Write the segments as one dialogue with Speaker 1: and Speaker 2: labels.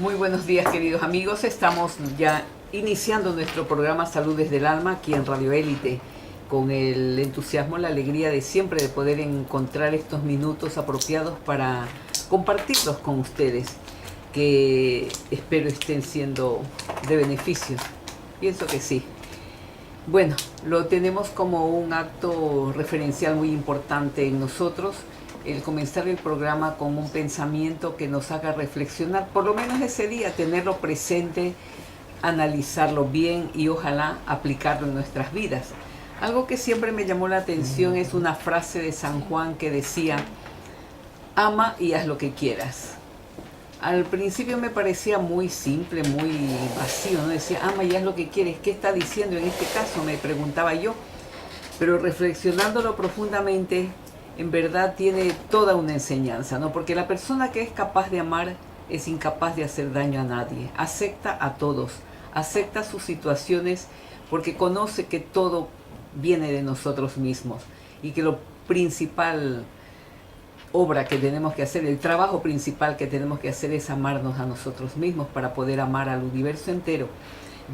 Speaker 1: Muy buenos días, queridos amigos. Estamos ya iniciando nuestro programa Salud desde el Alma aquí en Radio Élite, con el entusiasmo, la alegría de siempre de poder encontrar estos minutos apropiados para compartirlos con ustedes, que espero estén siendo de beneficio. Pienso que sí. Bueno, lo tenemos como un acto referencial muy importante en nosotros, el comenzar el programa con un pensamiento que nos haga reflexionar, por lo menos ese día, tenerlo presente, analizarlo bien y ojalá aplicarlo en nuestras vidas. Algo que siempre me llamó la atención es una frase de San Juan que decía: ama y haz lo que quieras. Al principio me parecía muy simple, muy vacío, ¿no? Decía, ama y haz lo que quieres. ¿Qué está diciendo en este caso? Me preguntaba yo. Pero reflexionándolo profundamente, en verdad tiene toda una enseñanza, ¿no? Porque la persona que es capaz de amar es incapaz de hacer daño a nadie. Acepta a todos, acepta sus situaciones porque conoce que todo viene de nosotros mismos y que lo principal obra que tenemos que hacer, el trabajo principal que tenemos que hacer es amarnos a nosotros mismos para poder amar al universo entero.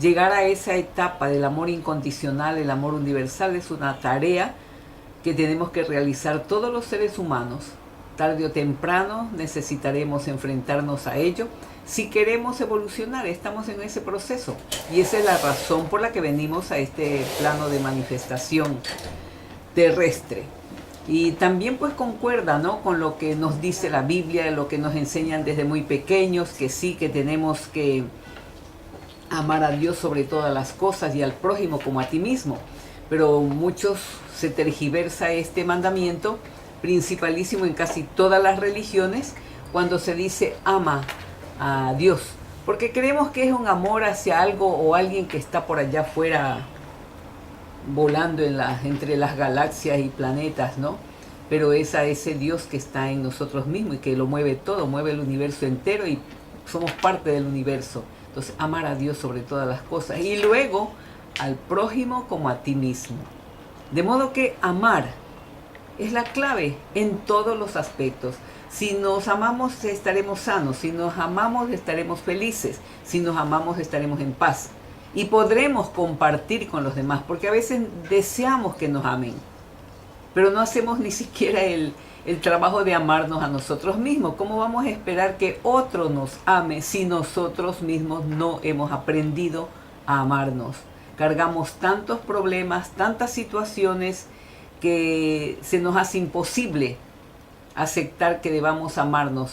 Speaker 1: Llegar a esa etapa del amor incondicional, el amor universal, es una tarea que tenemos que realizar todos los seres humanos. Tarde o temprano necesitaremos enfrentarnos a ello. Si queremos evolucionar, estamos en ese proceso. Y esa es la razón por la que venimos a este plano de manifestación terrestre. Y también pues concuerda, ¿no?, con lo que nos dice la Biblia, lo que nos enseñan desde muy pequeños, que sí, que tenemos que amar a Dios sobre todas las cosas y al prójimo como a ti mismo. Pero muchos se tergiversa este mandamiento, principalísimo en casi todas las religiones, cuando se dice ama a Dios, porque creemos que es un amor hacia algo o alguien que está por allá afuera volando entre las galaxias y planetas, ¿no? Pero es a ese Dios que está en nosotros mismos y que lo mueve todo, mueve el universo entero y somos parte del universo. Entonces, amar a Dios sobre todas las cosas y luego al prójimo como a ti mismo. De modo que amar es la clave en todos los aspectos. Si nos amamos, estaremos sanos. Si nos amamos, estaremos felices. Si nos amamos, estaremos en paz. Y podremos compartir con los demás, porque a veces deseamos que nos amen, pero no hacemos ni siquiera el trabajo de amarnos a nosotros mismos. ¿Cómo vamos a esperar que otro nos ame si nosotros mismos no hemos aprendido a amarnos? Cargamos tantos problemas, tantas situaciones, que se nos hace imposible aceptar que debamos amarnos,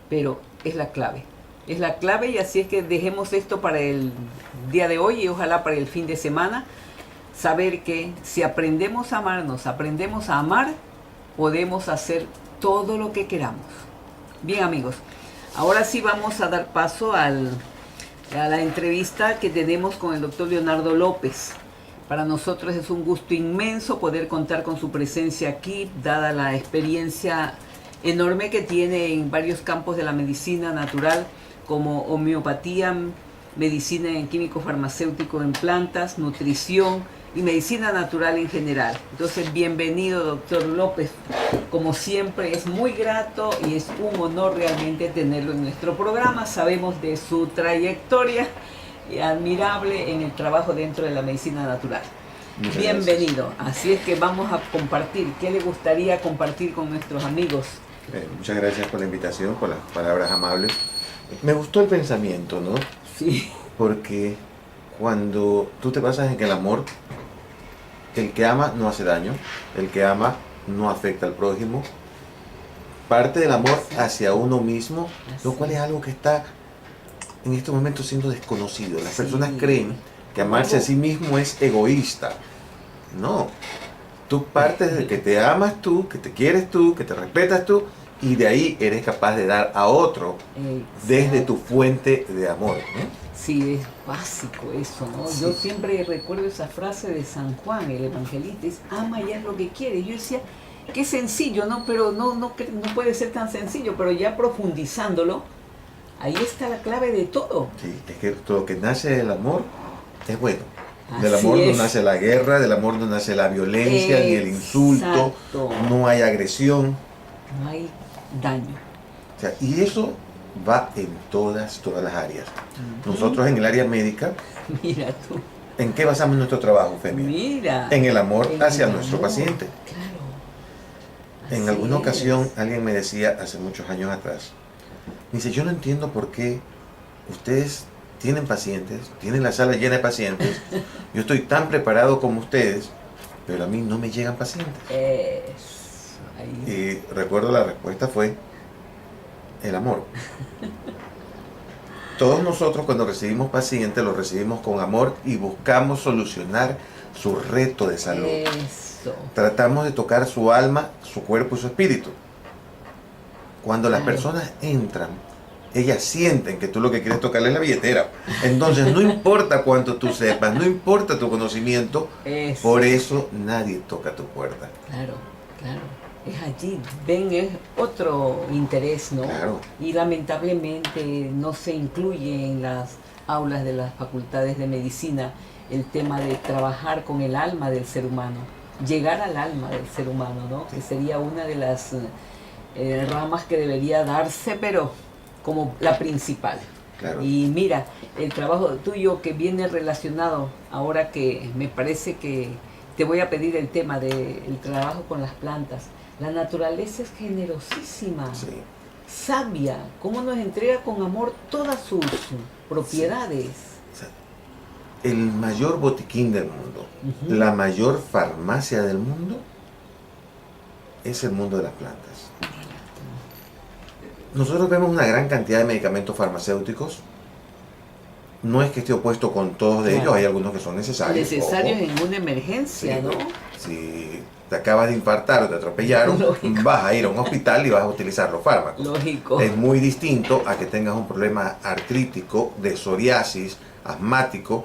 Speaker 1: pero es la clave. Es la clave, y así es que dejemos esto para el día de hoy y ojalá para el fin de semana. Saber que si aprendemos a amarnos, aprendemos a amar, podemos hacer todo lo que queramos. Bien, amigos, ahora sí vamos a dar paso a la entrevista que tenemos con el doctor Leonardo López. Para nosotros es un gusto inmenso poder contar con su presencia aquí, dada la experiencia enorme que tiene en varios campos de la medicina natural, como homeopatía, medicina en químico farmacéutico en plantas, nutrición y medicina natural en general. Entonces, bienvenido, doctor López. Como siempre, es muy grato y es un honor realmente tenerlo en nuestro programa. Sabemos de su trayectoria admirable en el trabajo dentro de la medicina natural.
Speaker 2: Muchas
Speaker 1: Bienvenido.
Speaker 2: gracias.
Speaker 1: Así es que vamos a compartir. ¿Qué le gustaría compartir con nuestros amigos?
Speaker 2: Muchas gracias por la invitación, por las palabras amables. Me gustó el pensamiento, ¿no?
Speaker 1: Sí.
Speaker 2: Porque cuando tú te basas en que el amor, el que ama no hace daño, el que ama no afecta al prójimo, parte del amor hacia uno mismo, lo cual es algo que está en estos momentos siendo desconocido. Las personas creen que amarse a sí mismo es egoísta. No. Tú partes de que te amas tú, que te quieres tú, que te respetas tú, y de ahí eres capaz de dar a otro desde tu fuente de amor, ¿no?
Speaker 1: Sí, es básico eso, ¿no?
Speaker 2: Sí.
Speaker 1: Yo siempre recuerdo esa frase de San Juan, el evangelista, es ama y haz lo que quieres. Yo decía, qué sencillo, ¿no? Pero no puede ser tan sencillo, pero ya profundizándolo, ahí está la clave de todo.
Speaker 2: Sí, es que todo lo que nace del amor es bueno. Del
Speaker 1: Así
Speaker 2: amor
Speaker 1: es.
Speaker 2: no nace la guerra, del amor no nace la violencia, ni el insulto,
Speaker 1: Exacto.
Speaker 2: no hay agresión.
Speaker 1: No hay daño.
Speaker 2: O sea, y eso va en todas las áreas.
Speaker 1: Ujú.
Speaker 2: Nosotros en el área médica,
Speaker 1: Mira tú.
Speaker 2: ¿en qué basamos nuestro trabajo, Femia?
Speaker 1: Mira.
Speaker 2: En el amor
Speaker 1: En
Speaker 2: hacia
Speaker 1: el
Speaker 2: nuestro
Speaker 1: amor.
Speaker 2: paciente.
Speaker 1: Claro.
Speaker 2: En
Speaker 1: Así
Speaker 2: alguna ocasión
Speaker 1: es.
Speaker 2: alguien me decía hace muchos años atrás, me dice, yo no entiendo por qué ustedes tienen pacientes, tienen la sala llena de pacientes, yo estoy tan preparado como ustedes, pero a mí no me llegan pacientes.
Speaker 1: Eso. Ahí.
Speaker 2: Y recuerdo la respuesta fue el amor. Todos nosotros cuando recibimos pacientes los recibimos con amor y buscamos solucionar su reto de salud.
Speaker 1: Eso.
Speaker 2: Tratamos de tocar su alma, su cuerpo y su espíritu. Cuando las
Speaker 1: Claro.
Speaker 2: personas entran, ellas sienten que tú lo que quieres tocarle es la billetera. Entonces no importa cuánto tú sepas, no importa tu conocimiento,
Speaker 1: Eso.
Speaker 2: por eso nadie toca tu puerta.
Speaker 1: Claro, claro. Es allí, ven, es otro interés, ¿no?
Speaker 2: Claro.
Speaker 1: Y lamentablemente no se incluye en las aulas de las facultades de medicina el tema de trabajar con el alma del ser humano, llegar al alma del ser humano, ¿no? Que sería una de las ramas que debería darse, pero como la principal.
Speaker 2: Claro.
Speaker 1: Y mira, el trabajo tuyo que viene relacionado, ahora que me parece que te voy a pedir el tema del trabajo con las plantas. La naturaleza es generosísima,
Speaker 2: Sí.
Speaker 1: sabia, cómo nos entrega con amor todas sus propiedades.
Speaker 2: O sea, el mayor botiquín del mundo,
Speaker 1: Ujú.
Speaker 2: la mayor farmacia del mundo, es el mundo de las plantas. Nosotros vemos una gran cantidad de medicamentos farmacéuticos. No es que esté opuesto con todos de
Speaker 1: Claro.
Speaker 2: ellos, hay algunos que son necesarios.
Speaker 1: Necesarios
Speaker 2: ojo.
Speaker 1: en una emergencia,
Speaker 2: Sí,
Speaker 1: ¿no?
Speaker 2: Si te acabas de infartar o te atropellaron,
Speaker 1: Lógico.
Speaker 2: vas a ir a un hospital y vas a utilizar los fármacos.
Speaker 1: Lógico.
Speaker 2: Es muy distinto a que tengas un problema artrítico, de psoriasis, asmático,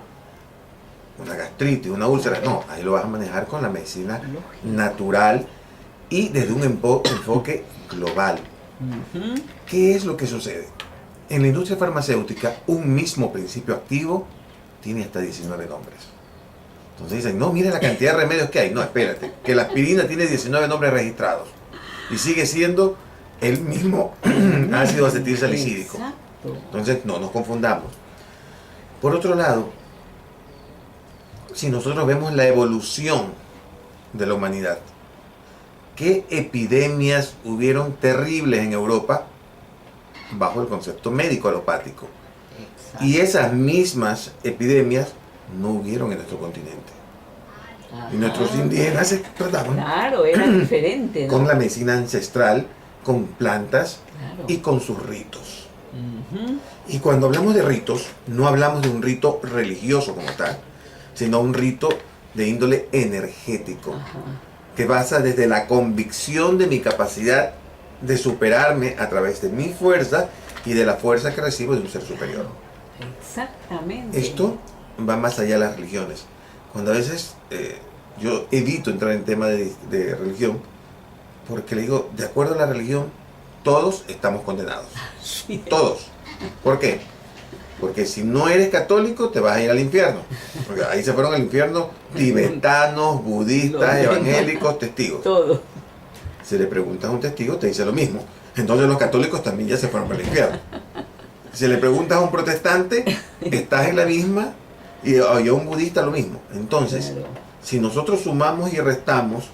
Speaker 2: una gastritis, una úlcera. No, ahí lo vas a manejar con la medicina
Speaker 1: Lógico.
Speaker 2: natural y desde un enfoque global.
Speaker 1: Ujú.
Speaker 2: ¿Qué es lo que sucede? En la industria farmacéutica, un mismo principio activo tiene hasta 19 nombres. Entonces dicen, no, mira la cantidad de remedios que hay. No, espérate, que la aspirina tiene 19 nombres registrados y sigue siendo el mismo ácido acetilsalicílico.
Speaker 1: Exacto.
Speaker 2: Entonces, no nos confundamos. Por otro lado, si nosotros vemos la evolución de la humanidad, ¿qué epidemias hubieron terribles en Europa bajo el concepto médico alopático?
Speaker 1: Exacto.
Speaker 2: Y esas mismas epidemias no hubieron en nuestro continente. Y nuestros
Speaker 1: Ajá.
Speaker 2: indígenas se trataban
Speaker 1: Claro, era diferente, ¿no?
Speaker 2: con la medicina ancestral, con plantas
Speaker 1: Claro.
Speaker 2: y con sus ritos.
Speaker 1: Ujú.
Speaker 2: Y cuando hablamos de ritos, no hablamos de un rito religioso como tal, sino un rito de índole energético,
Speaker 1: Ajá.
Speaker 2: que basa desde la convicción de mi capacidad de superarme a través de mi fuerza y de la fuerza que recibo de un ser superior.
Speaker 1: Exactamente.
Speaker 2: Esto va más allá de las religiones. Cuando a veces yo evito entrar en tema de religión, porque le digo, de acuerdo a la religión, todos estamos condenados.
Speaker 1: Sí.
Speaker 2: Todos. ¿Por qué? Porque si no eres católico, te vas a ir al infierno. Porque ahí se fueron al infierno tibetanos, budistas,
Speaker 1: Los demás.
Speaker 2: evangélicos, testigos.
Speaker 1: Todo.
Speaker 2: Si le preguntas a un testigo, te dice lo mismo. Entonces los católicos también ya se fueron para el infierno. Si le preguntas a un protestante, estás en la misma, y a un budista lo mismo. Entonces,
Speaker 1: Claro.
Speaker 2: si nosotros sumamos y restamos,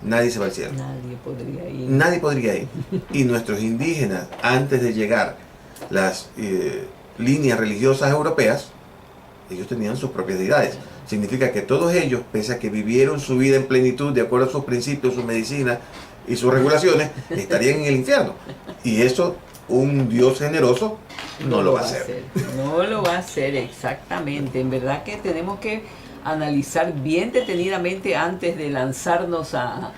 Speaker 2: nadie se va al cielo.
Speaker 1: Nadie podría ir.
Speaker 2: Nadie podría ir. Y nuestros indígenas, antes de llegar las líneas religiosas europeas, ellos tenían sus propias deidades. Significa que todos ellos, pese a que vivieron su vida en plenitud, de acuerdo a sus principios, su medicina y sus regulaciones, estarían en el infierno. Y eso, un Dios generoso no lo va a hacer.
Speaker 1: No lo va a hacer, exactamente. En verdad que tenemos que analizar bien detenidamente antes de lanzarnos a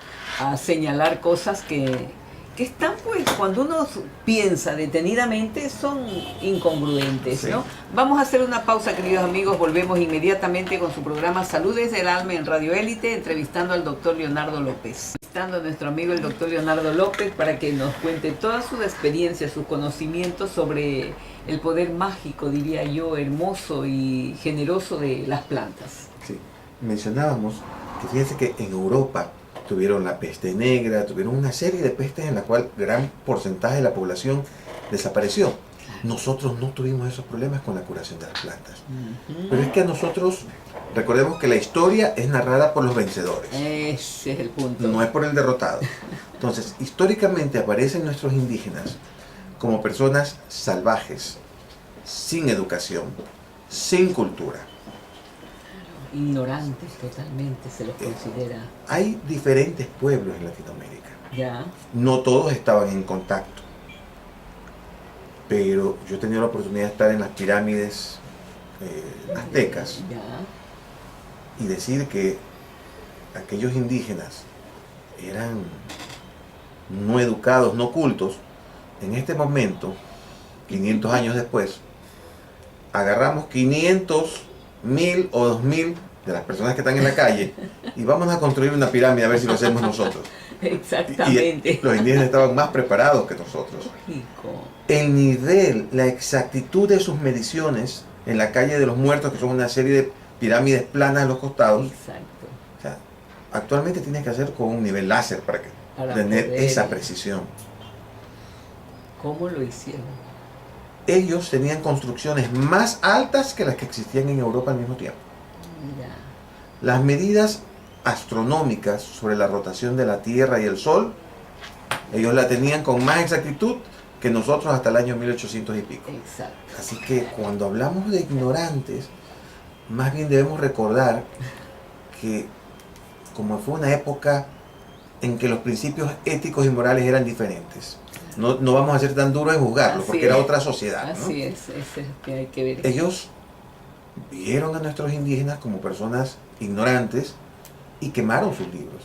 Speaker 1: señalar cosas que están, pues, cuando uno piensa detenidamente, son incongruentes, ¿no?
Speaker 2: Sí.
Speaker 1: Vamos a hacer una pausa, queridos amigos. Volvemos inmediatamente con su programa Salud desde el Alma en Radio Élite, entrevistando al doctor Leonardo López. Entrevistando a nuestro amigo el doctor Leonardo López para que nos cuente todas sus experiencias, sus conocimientos sobre el poder mágico, diría yo, hermoso y generoso de las plantas.
Speaker 2: Sí. Mencionábamos que fíjense que en Europa tuvieron la peste negra, tuvieron una serie de pestes en la cual gran porcentaje de la población desapareció. Nosotros no tuvimos esos problemas con la curación de las plantas. Pero es que a nosotros, recordemos que la historia es narrada por los vencedores.
Speaker 1: Ese es el punto.
Speaker 2: No es por el derrotado. Entonces, históricamente aparecen nuestros indígenas como personas salvajes, sin educación, sin cultura.
Speaker 1: Ignorantes totalmente se los considera.
Speaker 2: Hay diferentes pueblos en Latinoamérica.
Speaker 1: Ya.
Speaker 2: No todos estaban en contacto. Pero yo he tenido la oportunidad de estar en las pirámides aztecas y decir que aquellos indígenas eran no educados, no cultos. En este momento, 500 años después, agarramos 500, 1000 o 2000 de las personas que están en la calle y vamos a construir una pirámide a ver si lo hacemos nosotros.
Speaker 1: Exactamente.
Speaker 2: Y los indígenas estaban más preparados que nosotros.
Speaker 1: Lógico.
Speaker 2: El nivel, la exactitud de sus mediciones en la calle de los muertos, que son una serie de pirámides planas a los costados.
Speaker 1: Exacto.
Speaker 2: O sea, actualmente tienes que hacer con un nivel láser para tener
Speaker 1: poder,
Speaker 2: esa precisión.
Speaker 1: ¿Cómo lo hicieron?
Speaker 2: Ellos tenían construcciones más altas que las que existían en Europa al mismo tiempo.
Speaker 1: Mira.
Speaker 2: Las medidas astronómicas sobre la rotación de la Tierra y el Sol, ellos la tenían con más exactitud que nosotros hasta el año 1800 y pico.
Speaker 1: Exacto.
Speaker 2: Así que cuando hablamos de ignorantes, más bien debemos recordar que como fue una época en que los principios éticos y morales eran diferentes, no vamos a ser tan duros en juzgarlos, porque era otra sociedad, ¿no?
Speaker 1: Así es que hay que ver.
Speaker 2: Ellos vieron a nuestros indígenas como personas ignorantes y quemaron sus libros.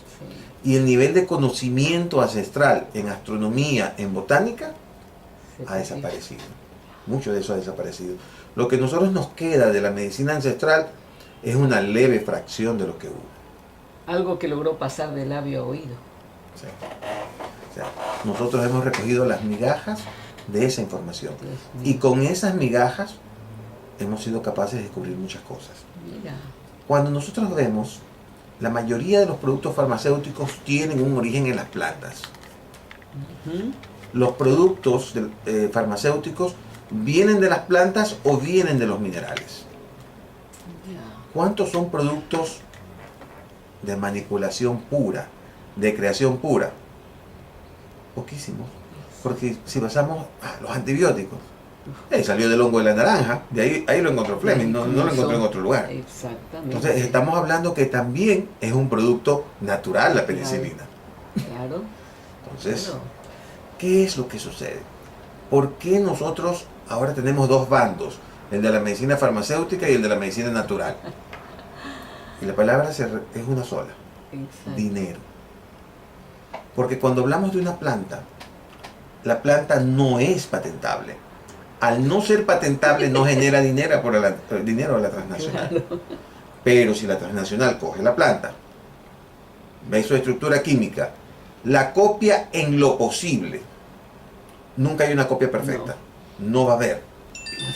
Speaker 1: Sí.
Speaker 2: Y el nivel de conocimiento ancestral en astronomía, en botánica, ha desaparecido. Mucho de eso ha desaparecido. Lo que a nosotros nos queda de la medicina ancestral es una leve fracción de lo que hubo.
Speaker 1: Algo que logró pasar de labio a oído.
Speaker 2: Sí. O sea, nosotros hemos recogido las migajas de esa información. Y con esas migajas hemos sido capaces de descubrir muchas cosas.
Speaker 1: Mira.
Speaker 2: Cuando nosotros vemos, la mayoría de los productos farmacéuticos tienen un origen en las plantas. Los productos farmacéuticos vienen de las plantas o vienen de los minerales. ¿Cuántos son productos de manipulación pura, de creación pura? Poquísimos. Porque si pasamos a los antibióticos, salió del hongo de la naranja, de ahí lo encontró Fleming, no lo encontró en otro lugar.
Speaker 1: Exactamente.
Speaker 2: Entonces estamos hablando que también es un producto natural la penicilina.
Speaker 1: Claro.
Speaker 2: Entonces, ¿qué es lo que sucede? ¿Por qué nosotros ahora tenemos dos bandos? El de la medicina farmacéutica y el de la medicina natural. Y la palabra es una sola.
Speaker 1: Exacto.
Speaker 2: Dinero. Porque cuando hablamos de una planta, la planta no es patentable. Al no ser patentable no genera dinero a la transnacional.
Speaker 1: Claro.
Speaker 2: Pero si la transnacional coge la planta, ve su estructura química, la copia en lo posible. Nunca hay una copia perfecta. No va a haber.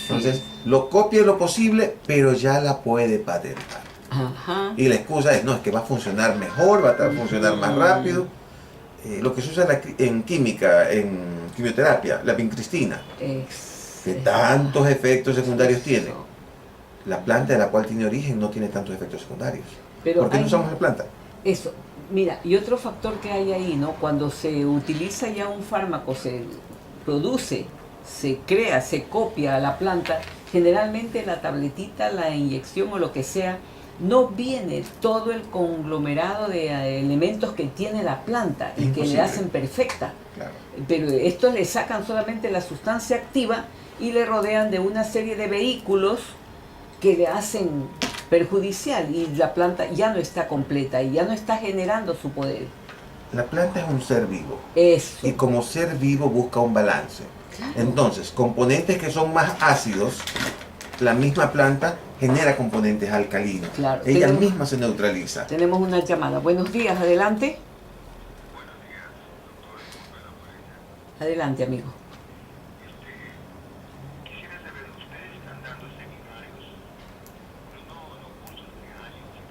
Speaker 2: Entonces, lo copia en lo posible, pero ya la puede patentar.
Speaker 1: Ajá.
Speaker 2: Y la excusa es, no, es que va a funcionar mejor, va a funcionar más rápido. Lo que se usa en química, en quimioterapia, la vincristina, que tantos efectos secundarios tiene. La planta de la cual tiene origen no tiene tantos efectos secundarios.
Speaker 1: Pero
Speaker 2: ¿por qué no usamos la planta?
Speaker 1: Eso, mira, y otro factor que hay ahí, ¿no? Cuando se utiliza ya un fármaco, se produce, se crea, se copia a la planta, generalmente la tabletita, la inyección o lo que sea, no viene todo el conglomerado de elementos que tiene la planta y que le hacen perfecta.
Speaker 2: Claro.
Speaker 1: Pero estos le sacan solamente la sustancia activa y le rodean de una serie de vehículos que le hacen perjudicial y la planta ya no está completa y ya no está generando su poder.
Speaker 2: La planta es un ser vivo.
Speaker 1: Eso.
Speaker 2: Y como ser vivo busca un balance. Claro. Entonces, componentes que son más ácidos, la misma planta genera componentes alcalinos.
Speaker 1: Claro.
Speaker 2: Ella misma se neutraliza.
Speaker 1: Tenemos una llamada. Buenos días, adelante.
Speaker 3: Buenos días, doctor.
Speaker 1: Adelante, amigo.
Speaker 3: Quisiera saber, ustedes están dando seminarios, pero no cursos reales, sino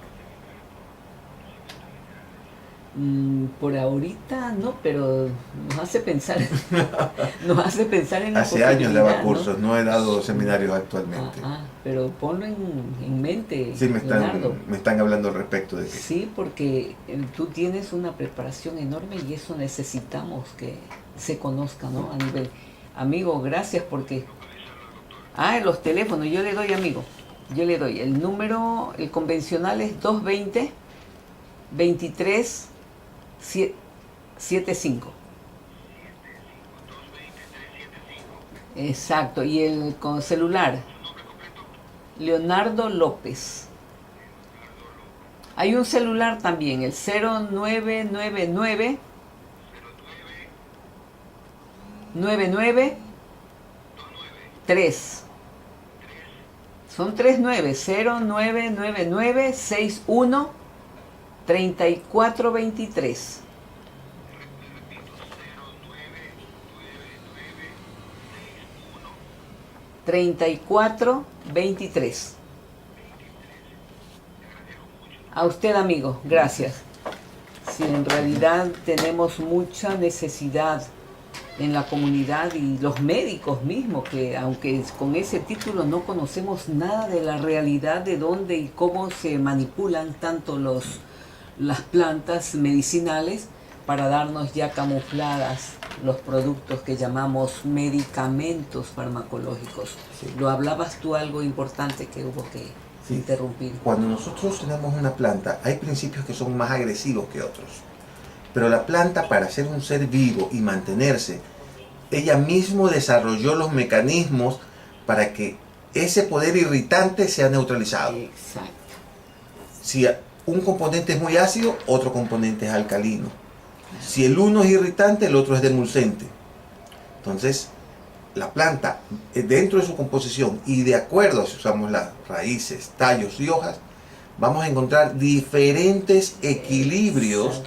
Speaker 3: seminarios.
Speaker 1: Por ahorita no, pero nos hace pensar, nos hace pensar en la
Speaker 2: Hace años
Speaker 1: posibilidad,
Speaker 2: daba cursos, no he dado seminarios
Speaker 1: Ah,
Speaker 2: actualmente.
Speaker 1: pero ponlo en mente,
Speaker 2: Sí,
Speaker 1: Leonardo.
Speaker 2: me están hablando al respecto de que
Speaker 1: Sí, porque tú tienes una preparación enorme y eso necesitamos que se conozca, ¿no? A nivel. Amigo, gracias porque. Los teléfonos, yo le doy, amigo. Yo le doy. El número, el convencional es 220 23 75. Exacto. Y el con celular, Leonardo López. Hay un celular también, el 0999 3. Son 39, 0999 61 3423. 3423. A usted, amigo, gracias. Si en realidad tenemos mucha necesidad en la comunidad y los médicos mismos, que aunque con ese título no conocemos nada de la realidad de dónde y cómo se manipulan tanto las plantas medicinales para darnos ya camufladas los productos que llamamos medicamentos farmacológicos.
Speaker 2: Sí.
Speaker 1: Lo hablabas tú, algo importante que hubo que interrumpir.
Speaker 2: Cuando nosotros tenemos una planta, hay principios que son más agresivos que otros. Pero la planta, para ser un ser vivo y mantenerse, ella mismo desarrolló los mecanismos para que ese poder irritante sea neutralizado.
Speaker 1: Exacto.
Speaker 2: Si un componente es muy ácido, otro componente es alcalino. Si el uno es irritante, el otro es demulcente. Entonces, la planta, dentro de su composición y de acuerdo a si usamos las raíces, tallos y hojas, vamos a encontrar diferentes equilibrios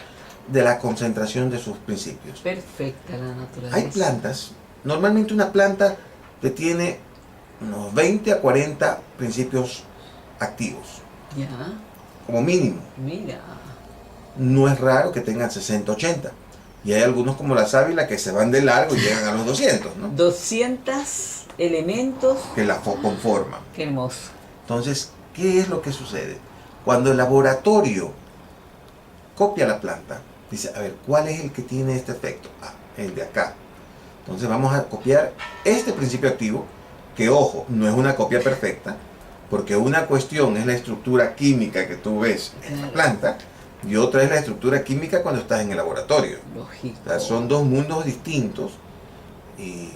Speaker 2: de la concentración de sus principios.
Speaker 1: Perfecta la naturaleza.
Speaker 2: Hay plantas, normalmente una planta que tiene unos 20 a 40 principios activos,
Speaker 1: Ya,
Speaker 2: como mínimo.
Speaker 1: mira.
Speaker 2: No es raro que tengan 60, 80. Y hay algunos como la sábila que se van de largo y llegan a los 200, ¿no?
Speaker 1: 200 elementos.
Speaker 2: Que la conforman.
Speaker 1: Qué hermoso.
Speaker 2: Entonces, ¿qué es lo que sucede? Cuando el laboratorio copia la planta, dice, a ver, ¿cuál es el que tiene este efecto? El de acá. Entonces vamos a copiar este principio activo, que ojo, no es una copia perfecta, porque una cuestión es la estructura química que tú ves en la planta, y otra es la estructura química cuando estás en el laboratorio.
Speaker 1: Lógico.
Speaker 2: O sea, son dos mundos distintos. Y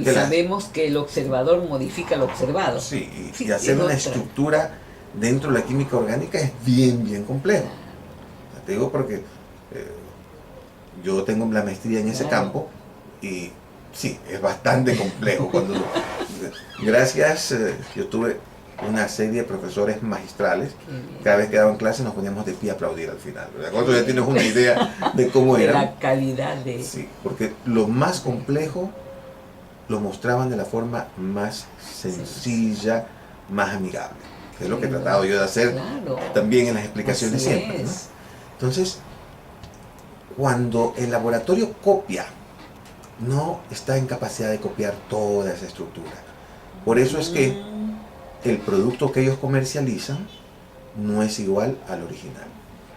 Speaker 1: sabemos que el observador modifica lo observado.
Speaker 2: Sí, y hacer una estructura dentro de la química orgánica es bien complejo. O sea, te digo porque yo tengo la maestría en ese campo y sí, es bastante complejo. Gracias, yo tuve una serie de profesores magistrales. Cada vez que daban clases nos poníamos de pie a aplaudir al final. Cuando ya tienes una idea de cómo era.
Speaker 1: La calidad de...
Speaker 2: Sí, porque lo más complejo lo mostraban de la forma más sencilla, más amigable. Que es lo que he tratado yo de hacer también en las explicaciones siempre, ¿no? Entonces, cuando el laboratorio copia, no está en capacidad de copiar toda esa estructura. Por eso es que el producto que ellos comercializan no es igual al original.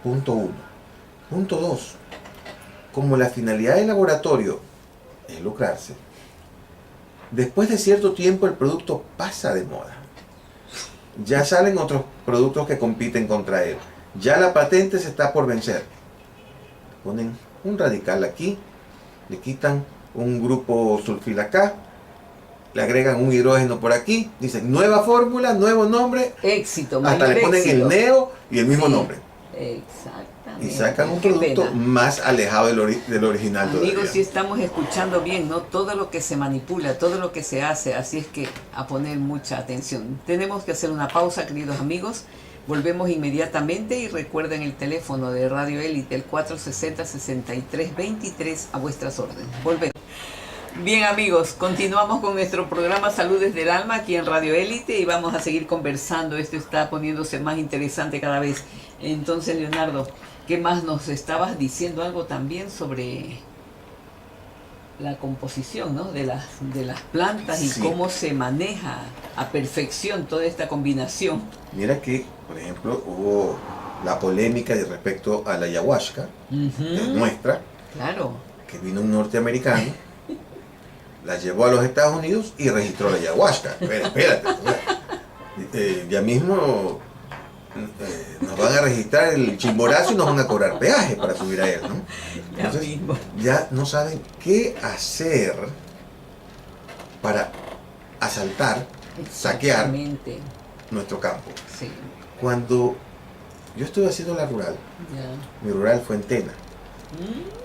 Speaker 2: Punto 1. Punto 2. Como la finalidad del laboratorio es lucrarse, después de cierto tiempo el producto pasa de moda. Ya salen otros productos que compiten contra él. Ya la patente se está por vencer. Ponen un radical aquí, le quitan un grupo sulfil acá, le agregan un hidrógeno por aquí, dicen nueva fórmula, nuevo nombre,
Speaker 1: éxito,
Speaker 2: hasta le ponen el neo y el mismo nombre.
Speaker 1: Exactamente.
Speaker 2: Y sacan un producto más alejado del original.
Speaker 1: Amigos,
Speaker 2: todavía.
Speaker 1: si estamos escuchando bien, ¿no? Todo lo que se manipula, todo lo que se hace, así es que a poner mucha atención. Tenemos que hacer una pausa, queridos amigos. Volvemos inmediatamente y recuerden el teléfono de Radio Élite, el 460-6323, a vuestras órdenes. Volvemos. Bien, amigos, continuamos con nuestro programa Salud desde el Alma aquí en Radio Élite y vamos a seguir conversando. Esto está poniéndose más interesante cada vez. Entonces, Leonardo, ¿Qué más nos estabas diciendo? Algo también sobre la composición, ¿no? de las plantas y
Speaker 2: Sí.
Speaker 1: cómo se maneja a perfección toda esta combinación.
Speaker 2: Mira que, por ejemplo, hubo la polémica de respecto a la ayahuasca, que
Speaker 1: Ujú,
Speaker 2: muestra
Speaker 1: claro,
Speaker 2: que vino un norteamericano, la llevó a los Estados Unidos y registró la ayahuasca. Pero espérate, ya mismo nos van a registrar el chimborazo y nos van a cobrar peaje para subir a él, ¿no?
Speaker 1: ya
Speaker 2: Entonces,
Speaker 1: mismo.
Speaker 2: ya no saben qué hacer para asaltar, saquear
Speaker 1: Exactamente,
Speaker 2: nuestro campo.
Speaker 1: sí,
Speaker 2: Cuando yo estuve haciendo la rural,
Speaker 1: ya.
Speaker 2: mi rural fue en Tena.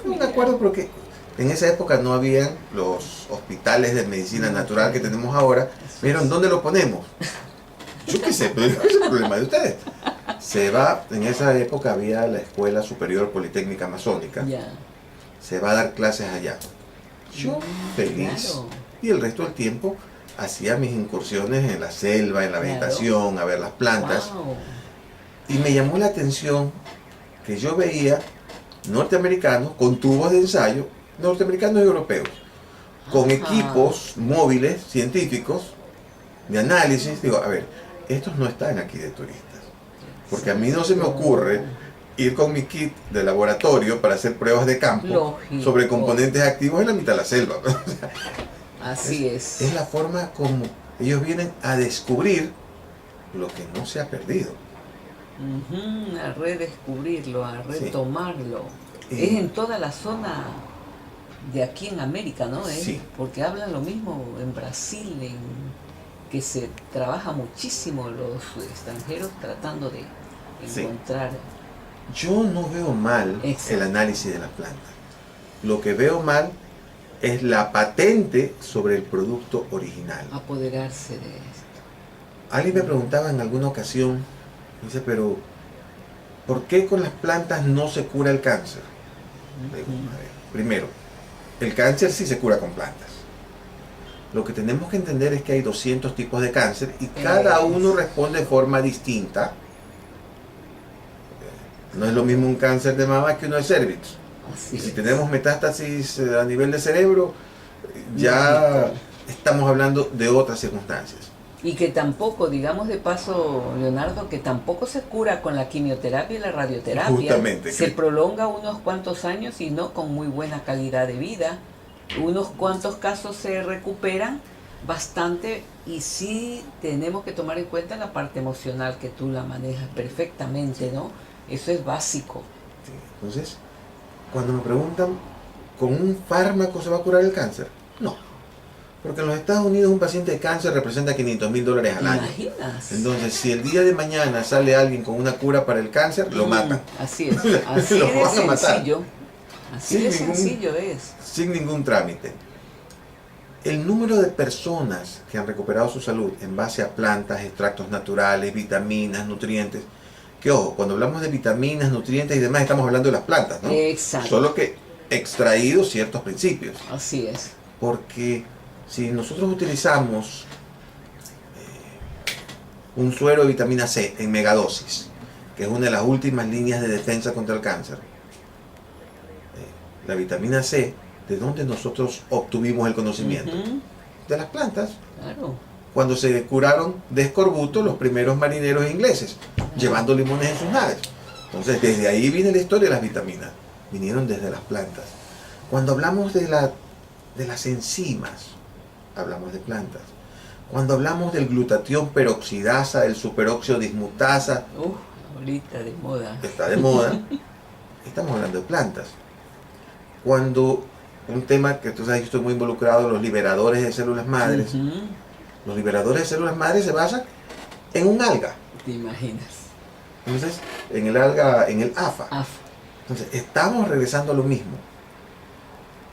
Speaker 2: No me
Speaker 1: Mira.
Speaker 2: acuerdo porque en esa época no habían los hospitales de medicina natural que tenemos ahora. Pero ¿en dónde lo ponemos? Yo qué sé, pero ese es el problema de ustedes. Se va, en esa época había la Escuela Superior Politécnica Amazónica.
Speaker 1: Ya.
Speaker 2: Se va a dar clases allá. Yo feliz.
Speaker 1: Claro.
Speaker 2: Y el resto del tiempo hacía mis incursiones en la selva, en la
Speaker 1: Claro.
Speaker 2: vegetación, a ver las plantas.
Speaker 1: Wow.
Speaker 2: Y me llamó la atención que yo veía norteamericanos con tubos de ensayo, norteamericanos y europeos, con
Speaker 1: Ajá.
Speaker 2: equipos móviles científicos de análisis. Digo, a ver, estos no están aquí de turistas. Porque a mí no se me ocurre ir con mi kit de laboratorio para hacer pruebas de campo
Speaker 1: Lógico.
Speaker 2: sobre componentes activos en la mitad de la selva.
Speaker 1: Así es.
Speaker 2: Es la forma como ellos vienen a descubrir lo que no se ha perdido.
Speaker 1: Ujú, a redescubrirlo, a
Speaker 2: Sí.
Speaker 1: retomarlo.
Speaker 2: Y-
Speaker 1: Es en toda la zona de aquí en América, ¿no?
Speaker 2: Sí.
Speaker 1: Porque hablan lo mismo en Brasil, que se trabaja muchísimo los extranjeros tratando de
Speaker 2: Sí.
Speaker 1: encontrar.
Speaker 2: Yo no veo mal
Speaker 1: Exacto.
Speaker 2: el análisis de las plantas. Lo que veo mal es la patente sobre el producto original.
Speaker 1: Apoderarse de esto.
Speaker 2: Alguien me preguntaba en alguna ocasión, dice, pero ¿por qué con las plantas no se cura el cáncer? Le digo, a ver, primero, el cáncer sí se cura con plantas. Lo que tenemos que entender es que hay 200 tipos de cáncer y cada uno responde de forma distinta. No es lo mismo un cáncer de mama que uno de cervix.
Speaker 1: Así
Speaker 2: Y si
Speaker 1: es.
Speaker 2: tenemos metástasis a nivel de cerebro, ya estamos hablando de otras circunstancias.
Speaker 1: Y que tampoco, digamos de paso, Leonardo, que tampoco se cura con la quimioterapia y la radioterapia.
Speaker 2: Justamente,
Speaker 1: Se
Speaker 2: que-
Speaker 1: prolonga unos cuantos años y no con muy buena calidad de vida. Unos cuantos casos se recuperan bastante y sí tenemos que tomar en cuenta la parte emocional que tú la manejas perfectamente, ¿no? Eso es básico.
Speaker 2: Sí. Entonces, cuando me preguntan, ¿con un fármaco se va a curar el cáncer? No. Porque en los Estados Unidos un paciente de cáncer representa $500,000
Speaker 1: ¿Te
Speaker 2: al año.
Speaker 1: imaginas?
Speaker 2: Entonces, si el día de mañana sale alguien con una cura para el cáncer, lo matan.
Speaker 1: Así es. Así
Speaker 2: Lo
Speaker 1: de
Speaker 2: van a matar.
Speaker 1: sencillo. Así
Speaker 2: Sin
Speaker 1: de
Speaker 2: ningún-
Speaker 1: sencillo es.
Speaker 2: Sin ningún trámite. El número de personas que han recuperado su salud en base a plantas, extractos naturales, vitaminas, nutrientes, que ojo, cuando hablamos de vitaminas, nutrientes y demás, estamos hablando de las plantas, ¿no?
Speaker 1: Exacto.
Speaker 2: Solo que extraídos ciertos principios.
Speaker 1: Así es.
Speaker 2: Porque si nosotros utilizamos un suero de vitamina C en megadosis, que es una de las últimas líneas de defensa contra el cáncer, la vitamina C, ¿de dónde nosotros obtuvimos el conocimiento?
Speaker 1: Ujú,
Speaker 2: De las plantas.
Speaker 1: claro.
Speaker 2: Cuando se curaron de escorbuto los primeros marineros ingleses, llevando limones en sus naves. Entonces, desde ahí viene la historia de las vitaminas. Vinieron desde las plantas. Cuando hablamos de las enzimas, hablamos de plantas. Cuando hablamos del glutatión peroxidasa, del superóxido dismutasa,
Speaker 1: Ahorita de moda.
Speaker 2: que está de moda, estamos hablando de plantas. Cuando un tema que tú sabes que estoy muy involucrado, los liberadores de células madres,
Speaker 1: Ujú,
Speaker 2: los liberadores de células madres se basan en un alga.
Speaker 1: ¿te imaginas?
Speaker 2: Entonces, en el alga, en el AFA.
Speaker 1: AF.
Speaker 2: Entonces, estamos regresando a lo mismo.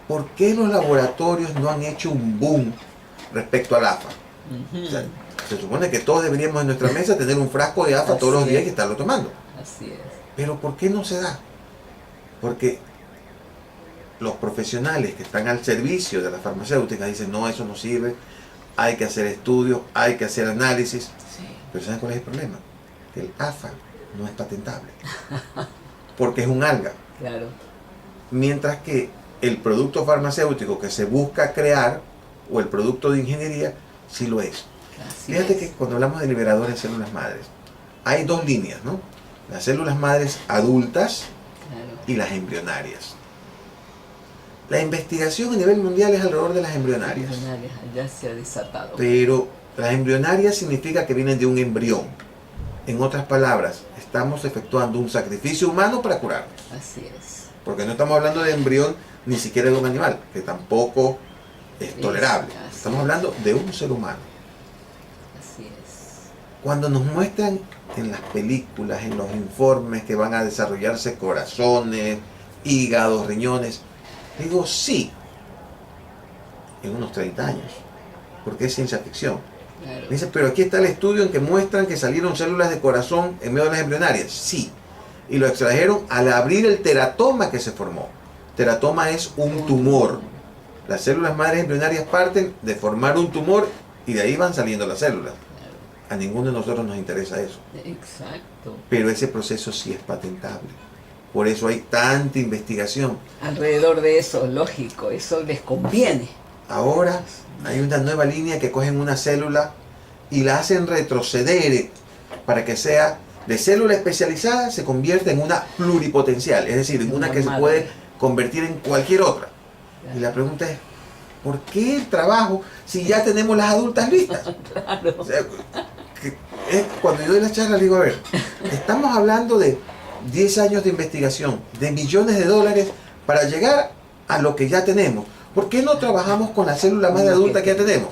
Speaker 2: ¿Por qué los laboratorios no han hecho un boom respecto al AFA?
Speaker 1: Ujú,
Speaker 2: O sea, se supone que todos deberíamos en nuestra mesa tener un frasco de AFA todos los
Speaker 1: Así
Speaker 2: días
Speaker 1: es.
Speaker 2: y estarlo tomando.
Speaker 1: así es.
Speaker 2: Pero ¿por qué no se da? Porque los profesionales que están al servicio de las farmacéuticas dicen, no, eso no sirve, hay que hacer estudios, hay que hacer análisis.
Speaker 1: Sí.
Speaker 2: Pero ¿saben cuál es el problema? Que el AFA no es patentable. porque es un alga.
Speaker 1: Claro.
Speaker 2: Mientras que el producto farmacéutico que se busca crear, o el producto de ingeniería, sí lo es.
Speaker 1: Así
Speaker 2: Fíjate
Speaker 1: es.
Speaker 2: que cuando hablamos de liberadores de células madres, hay dos líneas, ¿no? Las células madres adultas
Speaker 1: Claro.
Speaker 2: y las embrionarias. La investigación a nivel mundial es alrededor de las embrionarias.
Speaker 1: Embrionarias, ya se ha desatado.
Speaker 2: Pero las embrionarias significa que vienen de un embrión. En otras palabras, estamos efectuando un sacrificio humano para curar.
Speaker 1: Así es.
Speaker 2: Porque no estamos hablando de embrión ni siquiera de un animal, que tampoco es tolerable.
Speaker 1: Así
Speaker 2: Estamos
Speaker 1: es.
Speaker 2: hablando de un ser humano.
Speaker 1: Así es.
Speaker 2: Cuando nos muestran en las películas, en los informes que van a desarrollarse corazones, hígados, riñones, digo sí, en unos 30 años, porque es ciencia ficción.
Speaker 1: Claro.
Speaker 2: Dice, pero aquí está el estudio en que muestran que salieron células de corazón en medio de las embrionarias. Sí, y lo extrajeron al abrir el teratoma que se formó. Teratoma es un tumor. Las células madres embrionarias parten de formar un tumor y de ahí van saliendo las células. A ninguno de nosotros nos interesa eso.
Speaker 1: Exacto.
Speaker 2: Pero ese proceso sí es patentable. Por eso hay tanta investigación.
Speaker 1: Alrededor de eso, lógico, eso les conviene.
Speaker 2: Ahora hay una nueva línea que cogen una célula y la hacen retroceder para que sea de célula especializada, se convierte en una pluripotencial, es decir, en una que se puede convertir en cualquier otra. Y la pregunta es, ¿por qué el trabajo si ya tenemos las adultas listas?
Speaker 1: Claro.
Speaker 2: O sea, cuando yo doy la charla digo, a ver, estamos hablando de 10 años de investigación, de millones de dólares para llegar a lo que ya tenemos. ¿Por qué no trabajamos con la célula madre adulta que ya tenemos?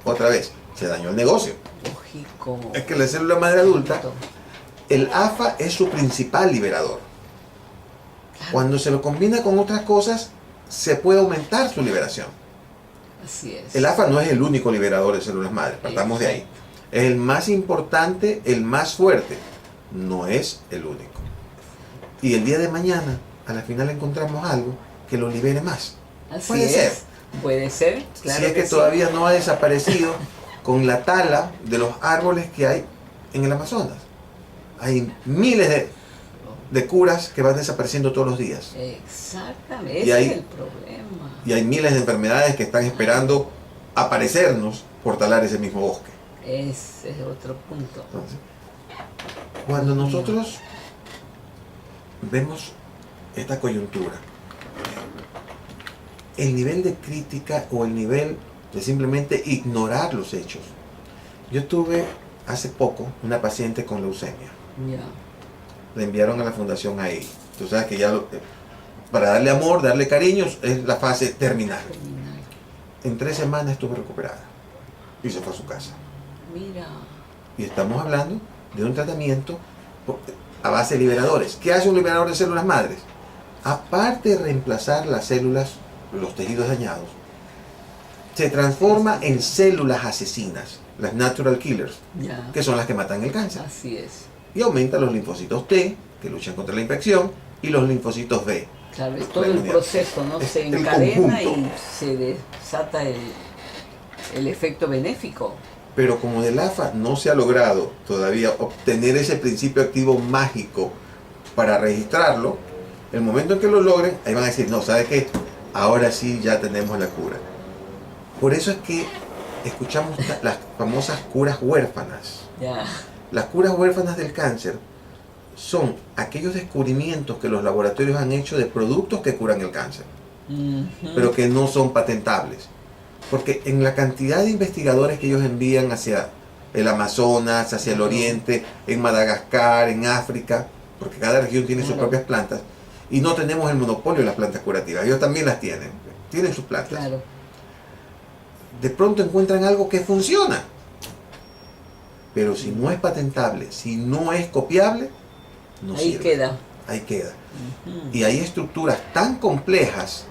Speaker 2: Otra vez, se dañó el negocio.
Speaker 1: Lógico.
Speaker 2: Es que la célula madre adulta, el AFA es su principal liberador.
Speaker 1: Claro.
Speaker 2: Cuando se lo combina con otras cosas, se puede aumentar su liberación.
Speaker 1: Así es.
Speaker 2: El AFA no es el único liberador de células madre, partamos de ahí. Es el más importante, el más fuerte, no es el único. Y el día de mañana, a la final encontramos algo que lo libere más.
Speaker 1: Así
Speaker 2: Puede
Speaker 1: es.
Speaker 2: ser.
Speaker 1: Puede ser, claro.
Speaker 2: Si es que
Speaker 1: sí.
Speaker 2: todavía no ha desaparecido con la tala de los árboles que hay en el Amazonas. Hay miles de curas que van desapareciendo todos los días.
Speaker 1: Exactamente,
Speaker 2: Y
Speaker 1: ese
Speaker 2: hay-
Speaker 1: es el problema.
Speaker 2: Y hay miles de enfermedades que están esperando aparecernos por talar ese mismo bosque.
Speaker 1: Ese es otro punto.
Speaker 2: Entonces, cuando nosotros vemos esta coyuntura, el nivel de crítica o el nivel de simplemente ignorar los hechos. Yo tuve hace poco una paciente con leucemia.
Speaker 1: Ya.
Speaker 2: La enviaron a la Fundación AI. Tú sabes que ya para darle amor, darle cariños, es la fase terminal.
Speaker 1: Terminal.
Speaker 2: En 3 semanas estuvo recuperada y se fue a su casa.
Speaker 1: Mira.
Speaker 2: Y estamos hablando de un tratamiento a base de liberadores. ¿Qué hace un liberador de células madres? Aparte de reemplazar las células, los tejidos dañados, se transforma en células asesinas, las natural killers,
Speaker 1: Ya.
Speaker 2: que son las que matan el cáncer.
Speaker 1: Así es.
Speaker 2: Y aumenta los linfocitos T, que luchan contra la infección, y los linfocitos B.
Speaker 1: Claro, es todo
Speaker 2: La
Speaker 1: el
Speaker 2: inmunidad.
Speaker 1: proceso, ¿no?
Speaker 2: Es
Speaker 1: Se
Speaker 2: el
Speaker 1: encadena
Speaker 2: conjunto.
Speaker 1: y se desata el efecto benéfico.
Speaker 2: Pero como del AFA no se ha logrado todavía obtener ese principio activo mágico para registrarlo, el momento en que lo logren, ahí van a decir, no, ¿sabe qué? Ahora sí ya tenemos la cura. Por eso es que escuchamos las famosas curas huérfanas.
Speaker 1: Ya.
Speaker 2: Las curas huérfanas del cáncer son aquellos descubrimientos que los laboratorios han hecho de productos que curan el cáncer,
Speaker 1: Ujú.
Speaker 2: pero que no son patentables. Porque en la cantidad de investigadores que ellos envían hacia el Amazonas, hacia el Oriente, en Madagascar, en África, porque cada región tiene sus
Speaker 1: Claro.
Speaker 2: propias plantas, y no tenemos el monopolio de las plantas curativas, ellos también las tienen sus plantas.
Speaker 1: Claro.
Speaker 2: De pronto encuentran algo que funciona, pero si no es patentable, si no es copiable, no
Speaker 1: Ahí
Speaker 2: sirve.
Speaker 1: queda.
Speaker 2: Ahí queda.
Speaker 1: Ujú.
Speaker 2: Y hay estructuras tan complejas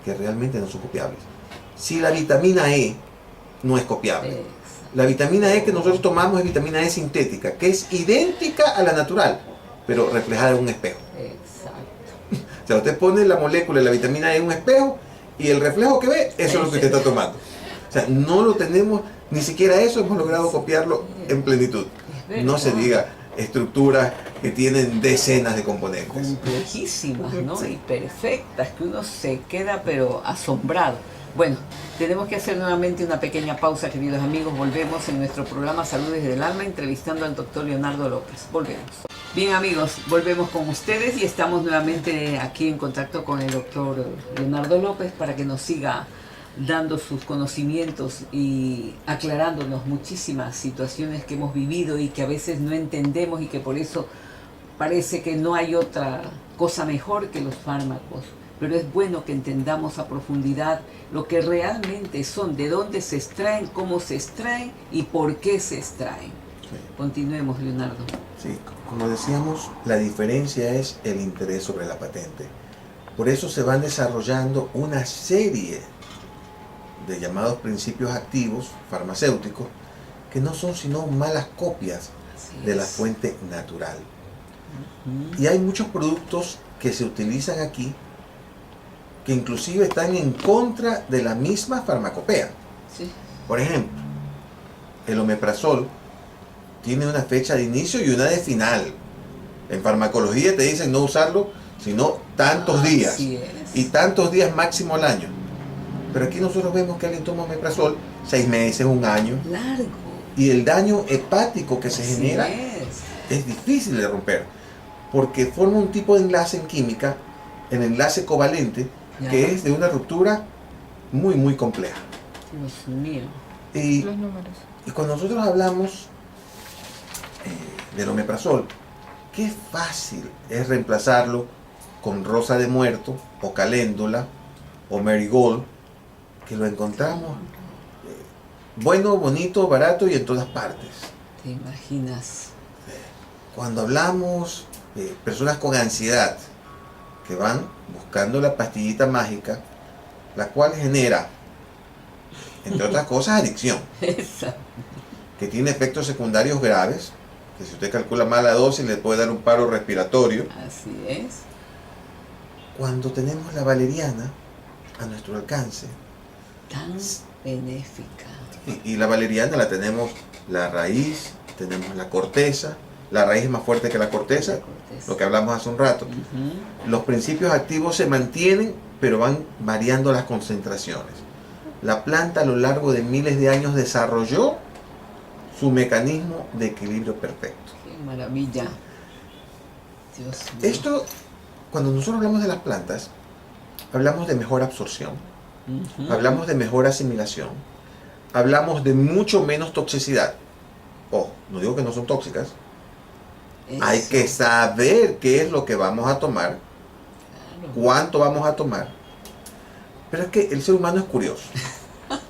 Speaker 2: que realmente no son copiables. Si la vitamina E no es copiable,
Speaker 1: Exacto.
Speaker 2: la vitamina E que nosotros tomamos es vitamina E sintética, que es idéntica a la natural, pero reflejada en un espejo.
Speaker 1: Exacto.
Speaker 2: O sea, usted pone la molécula de la vitamina E en un espejo y el reflejo que ve, eso es lo que usted está tomando. O sea, no lo tenemos, ni siquiera eso hemos logrado copiarlo en plenitud.
Speaker 1: Es
Speaker 2: No se
Speaker 1: verdad.
Speaker 2: diga estructuras que tienen decenas de componentes.
Speaker 1: Complejísimas, ¿no?
Speaker 2: Sí.
Speaker 1: Y perfectas, que uno se queda pero asombrado. Bueno, tenemos que hacer nuevamente una pequeña pausa, queridos amigos. Volvemos en nuestro programa Salud desde el Alma, entrevistando al doctor Leonardo López. Volvemos. Bien, amigos, volvemos con ustedes y estamos nuevamente aquí en contacto con el doctor Leonardo López para que nos siga dando sus conocimientos y aclarándonos muchísimas situaciones que hemos vivido y que a veces no entendemos y que por eso parece que no hay otra cosa mejor que los fármacos. Pero es bueno que entendamos a profundidad lo que realmente son, de dónde se extraen, cómo se extraen y por qué se extraen.
Speaker 2: Sí.
Speaker 1: Continuemos, Leonardo.
Speaker 2: Sí, como decíamos, la diferencia es el interés sobre la patente. Por eso se van desarrollando una serie de llamados principios activos farmacéuticos que no son sino malas copias
Speaker 1: Así
Speaker 2: de la
Speaker 1: es.
Speaker 2: fuente natural.
Speaker 1: Ujú.
Speaker 2: Y hay muchos productos que se utilizan aquí que inclusive están en contra de la misma farmacopea.
Speaker 1: Sí.
Speaker 2: Por ejemplo, el omeprazol tiene una fecha de inicio y una de final. En farmacología te dicen no usarlo sino tantos días
Speaker 1: Así es.
Speaker 2: y tantos días máximo al año. Pero aquí nosotros vemos que alguien toma omeprazol 6 meses, un año,
Speaker 1: Largo.
Speaker 2: y el daño hepático que se
Speaker 1: Así
Speaker 2: genera es difícil de romper, porque forma un tipo de enlace en química, el enlace covalente,
Speaker 1: Ya.
Speaker 2: que es de una ruptura muy muy compleja.
Speaker 1: Dios mío.
Speaker 2: Y,
Speaker 4: Los números.
Speaker 2: y cuando nosotros hablamos del omeprazol, qué fácil es reemplazarlo con rosa de muerto, o caléndula, o marigold, que lo encontramos bueno, bonito, barato y en todas partes.
Speaker 1: ¿Te imaginas?
Speaker 2: Cuando hablamos de personas con ansiedad que van buscando la pastillita mágica, la cual genera, entre otras cosas, adicción,
Speaker 1: Esa.
Speaker 2: que tiene efectos secundarios graves, que si usted calcula mal la dosis le puede dar un paro respiratorio.
Speaker 1: Así es.
Speaker 2: Cuando tenemos la valeriana a nuestro alcance,
Speaker 1: Tan benéfica.
Speaker 2: y la valeriana la tenemos la raíz, tenemos la corteza, la raíz es más fuerte que la corteza, lo que hablamos hace un rato.
Speaker 1: Ujú.
Speaker 2: Los principios activos se mantienen, pero van variando las concentraciones. La planta a lo largo de miles de años desarrolló su mecanismo de equilibrio perfecto.
Speaker 1: Qué maravilla. Dios mío.
Speaker 2: Esto, cuando nosotros hablamos de las plantas, hablamos de mejor absorción,
Speaker 1: Ujú.
Speaker 2: hablamos de mejor asimilación, hablamos de mucho menos toxicidad. Ojo, no digo que no son tóxicas, hay
Speaker 1: Eso,
Speaker 2: que saber qué es lo que vamos a tomar,
Speaker 1: claro.
Speaker 2: cuánto vamos a tomar. Pero es que el ser humano es curioso.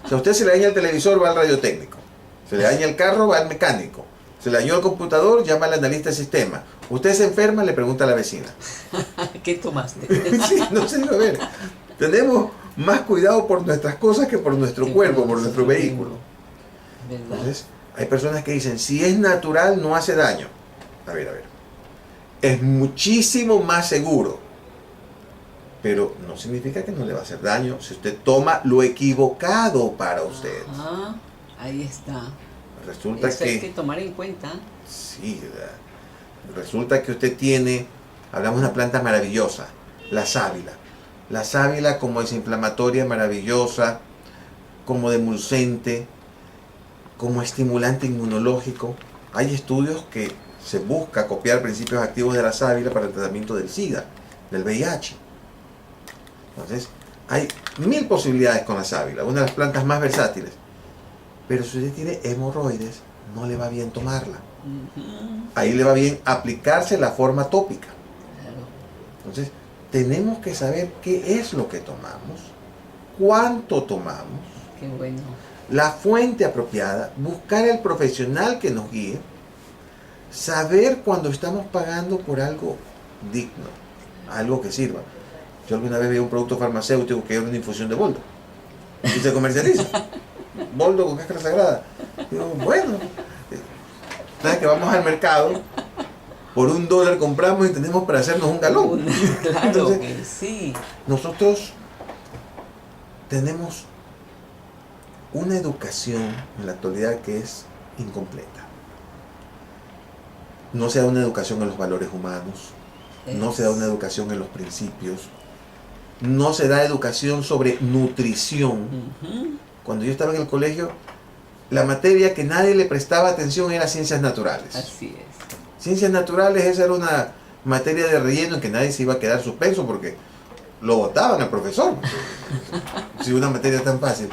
Speaker 2: Si a usted se le daña el televisor, va al radiotécnico. Se le daña el carro, va al mecánico. Se le dañó el computador, llama al analista de sistema. Usted se enferma, le pregunta a la vecina.
Speaker 1: ¿Qué tomaste?
Speaker 2: Sí, no sé, a ver. Tenemos más cuidado por nuestras cosas que por nuestro
Speaker 1: Que
Speaker 2: cuerpo,
Speaker 1: por
Speaker 2: por nuestro
Speaker 1: nuestro
Speaker 2: vehículo.
Speaker 1: ¿Verdad?
Speaker 2: Entonces, hay personas que dicen, si es natural, no hace daño. A ver. Es muchísimo más seguro. Pero no significa que no le va a hacer daño si usted toma lo equivocado para usted.
Speaker 1: Ah, ahí está.
Speaker 2: Resulta
Speaker 1: Eso hay que
Speaker 2: que,
Speaker 1: tomar en cuenta.
Speaker 2: sí, resulta que usted tiene, hablamos de una planta maravillosa, la sábila. La sábila como desinflamatoria maravillosa, como demulcente, como estimulante inmunológico. Hay estudios que se busca copiar principios activos de la sábila para el tratamiento del SIDA, del VIH. Entonces, hay 1000 posibilidades con la sábila, una de las plantas más versátiles. Pero si usted tiene hemorroides, no le va bien tomarla.
Speaker 1: Ujú.
Speaker 2: Ahí le va bien aplicarse la forma tópica.
Speaker 1: Claro.
Speaker 2: Entonces, tenemos que saber qué es lo que tomamos, cuánto tomamos,
Speaker 1: Qué bueno.
Speaker 2: la fuente apropiada, buscar el profesional que nos guíe, saber cuando estamos pagando por algo digno, algo que sirva. Yo alguna vez vi un producto farmacéutico que era una infusión de boldo y se comercializa. Boldo con cáscara sagrada. Digo, bueno, ¿sabes que vamos al mercado? Por $1 compramos y tenemos para hacernos un galón.
Speaker 1: Claro
Speaker 2: Entonces,
Speaker 1: que sí.
Speaker 2: nosotros tenemos una educación en la actualidad que es incompleta. no se da una educación en los valores humanos, no se da una educación en los principios, no se da educación sobre nutrición. Cuando yo estaba en el colegio, la materia que nadie le prestaba atención era ciencias naturales.
Speaker 1: Así es.
Speaker 2: Ciencias naturales, esa era una materia de relleno en que nadie se iba a quedar suspenso porque lo votaban al profesor. Si una materia tan fácil.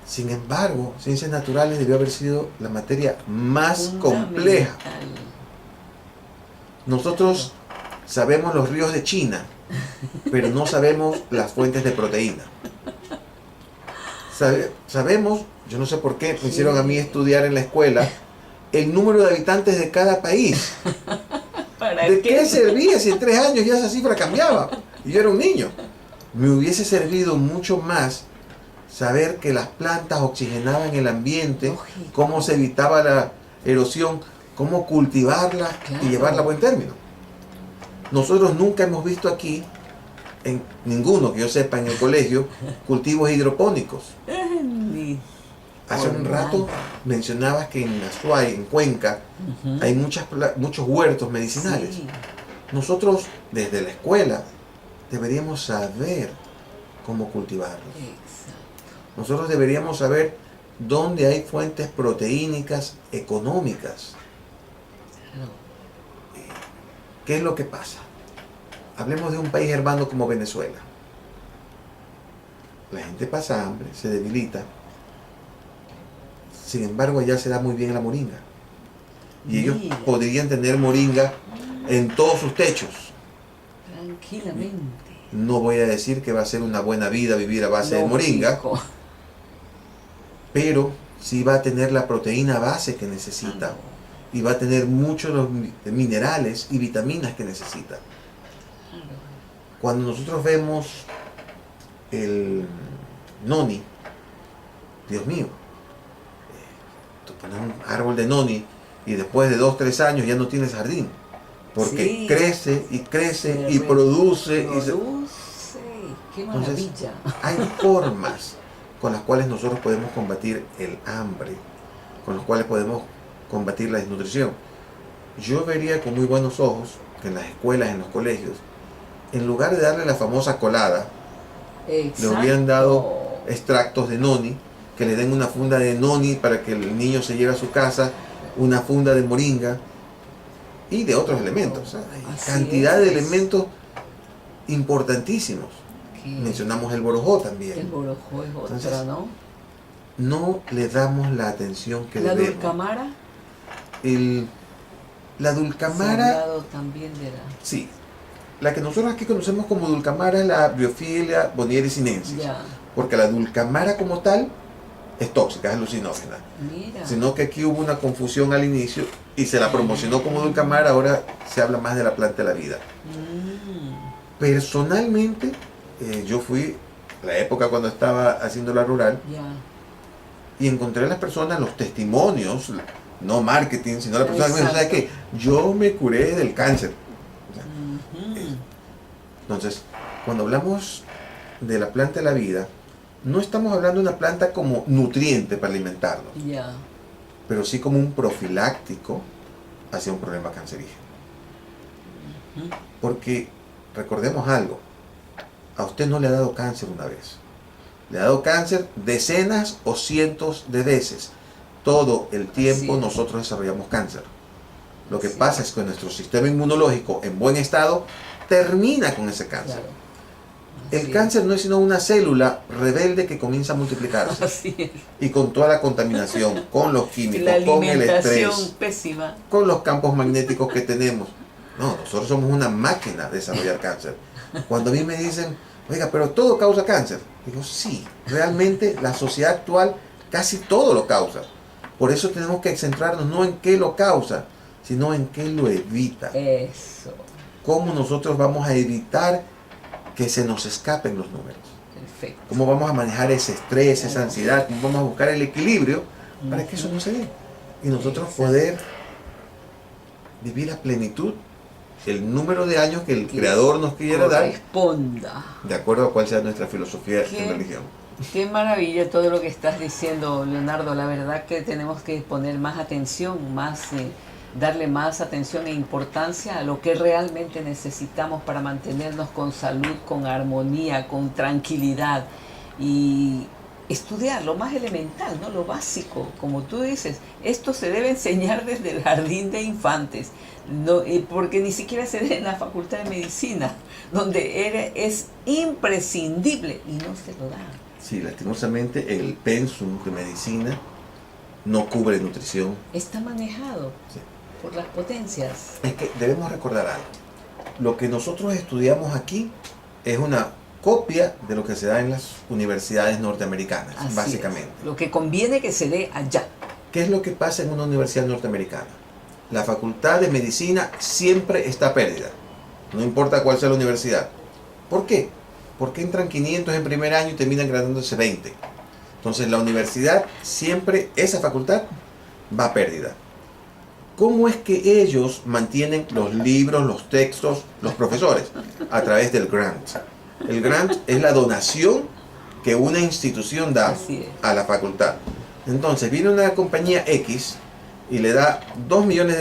Speaker 2: Sin embargo, ciencias naturales debió haber sido la materia más compleja. Nosotros sabemos los ríos de China, pero no sabemos las fuentes de proteína. Sabemos, yo no sé por qué me hicieron a mí estudiar en la escuela, el número de habitantes de cada país. ¿De qué servía si en 3 años ya esa cifra cambiaba? Y yo era un niño. Me hubiese servido mucho más saber que las plantas oxigenaban el ambiente, cómo se evitaba la erosión, cómo cultivarla y llevarla a buen término. Nosotros nunca hemos visto aquí, en ninguno que yo sepa en el colegio, cultivos hidropónicos. Hace un rato mencionabas que en Azuay, en Cuenca, hay muchos huertos medicinales.
Speaker 1: Sí.
Speaker 2: Nosotros desde la escuela deberíamos saber cómo cultivarlos. Nosotros deberíamos saber dónde hay fuentes proteínicas económicas. ¿Qué es lo que pasa? Hablemos de un país hermano como Venezuela. La gente pasa hambre, se debilita. Sin embargo, allá se da muy bien la moringa. Y ellos podrían tener moringa en todos sus techos.
Speaker 1: Tranquilamente.
Speaker 2: No voy a decir que va a ser una buena vida vivir a base de moringa, pero sí va a tener la proteína base que necesita y va a tener muchos los minerales y vitaminas que necesita. Cuando nosotros vemos el noni, Dios mío, tú pones un árbol de noni y después de 2-3 años ya no tienes jardín, porque crece y crece y produce.
Speaker 1: ¡Qué maravilla!
Speaker 2: Entonces, hay formas con las cuales nosotros podemos combatir el hambre, con las cuales podemos combatir la desnutrición. Yo vería con muy buenos ojos que en las escuelas, en los colegios, en lugar de darle la famosa colada, le hubieran dado extractos de noni, que le den una funda de noni para que el niño se lleve a su casa, una funda de moringa y de otros elementos. Hay cantidad de elementos importantísimos. Mencionamos el borojó también.
Speaker 1: El borojó es otra. Entonces,
Speaker 2: no le damos la atención que
Speaker 1: ¿La
Speaker 2: debemos.
Speaker 1: dulcamara?
Speaker 2: La dulcamara,
Speaker 1: también de la...
Speaker 2: sí. La que nosotros aquí conocemos como dulcamara es la Bryophila bonnieri sinensis. Porque la dulcamara como tal es tóxica, es alucinógena.
Speaker 1: Mira.
Speaker 2: Sino que aquí hubo una confusión al inicio y se la promocionó como dulcamara, ahora se habla más de la planta de la vida. Personalmente, yo fui la época cuando estaba haciendo la rural y encontré a las personas, los testimonios, no marketing, sino la persona que me dijo, ¿sabes qué? Yo me curé del cáncer. Entonces, cuando hablamos de la planta de la vida, no estamos hablando de una planta como nutriente para alimentarnos, pero sí como un profiláctico hacia un problema cancerígeno. Porque recordemos algo, a usted no le ha dado cáncer una vez, le ha dado cáncer decenas o cientos de veces. Todo el tiempo nosotros desarrollamos cáncer. Lo que pasa es que nuestro sistema inmunológico en buen estado termina con ese cáncer. El cáncer no es sino una célula rebelde que comienza a multiplicarse. Y con toda la contaminación, con los químicos, con el estrés,
Speaker 1: pésima,
Speaker 2: con los campos magnéticos que tenemos. No, nosotros somos una máquina de desarrollar cáncer. Cuando a mí me dicen, oiga, pero todo causa cáncer. Digo, sí, realmente la sociedad actual casi todo lo causa. Por eso tenemos que centrarnos no en qué lo causa, sino en qué lo evita.
Speaker 1: Eso.
Speaker 2: Cómo nosotros vamos a evitar que se nos escapen los números.
Speaker 1: Perfecto.
Speaker 2: Cómo vamos a manejar ese estrés, esa ansiedad, cómo vamos a buscar el equilibrio para que eso no se dé. Y nosotros poder vivir a plenitud el número de años que el Creador nos quiera dar, de acuerdo a cuál sea nuestra filosofía en religión.
Speaker 1: Qué maravilla todo lo que estás diciendo, Leonardo. La verdad que tenemos que poner más atención, más darle más atención e importancia a lo que realmente necesitamos para mantenernos con salud, con armonía, con tranquilidad y estudiar lo más elemental, ¿no? Lo básico, como tú dices. Esto se debe enseñar desde el jardín de infantes, no, porque ni siquiera se ve en la Facultad de Medicina, donde es imprescindible y no se lo da.
Speaker 2: Sí, lastimosamente el pensum de medicina no cubre nutrición.
Speaker 1: Está manejado
Speaker 2: Sí.
Speaker 1: por las potencias.
Speaker 2: Es que debemos recordar algo. Lo que nosotros estudiamos aquí es una copia de lo que se da en las universidades norteamericanas,
Speaker 1: Así
Speaker 2: básicamente.
Speaker 1: es. Lo que conviene que se dé allá.
Speaker 2: ¿Qué es lo que pasa en una universidad norteamericana? La facultad de medicina siempre está a pérdida, no importa cuál sea la universidad. ¿Por qué? Porque entran 500 en primer año y terminan graduándose 20. Entonces la universidad siempre, esa facultad, va a pérdida. ¿Cómo es que ellos mantienen los libros, los textos, los profesores? A través del grant. El grant es la donación que una institución da a la facultad. Entonces viene una compañía X y le da $2 millones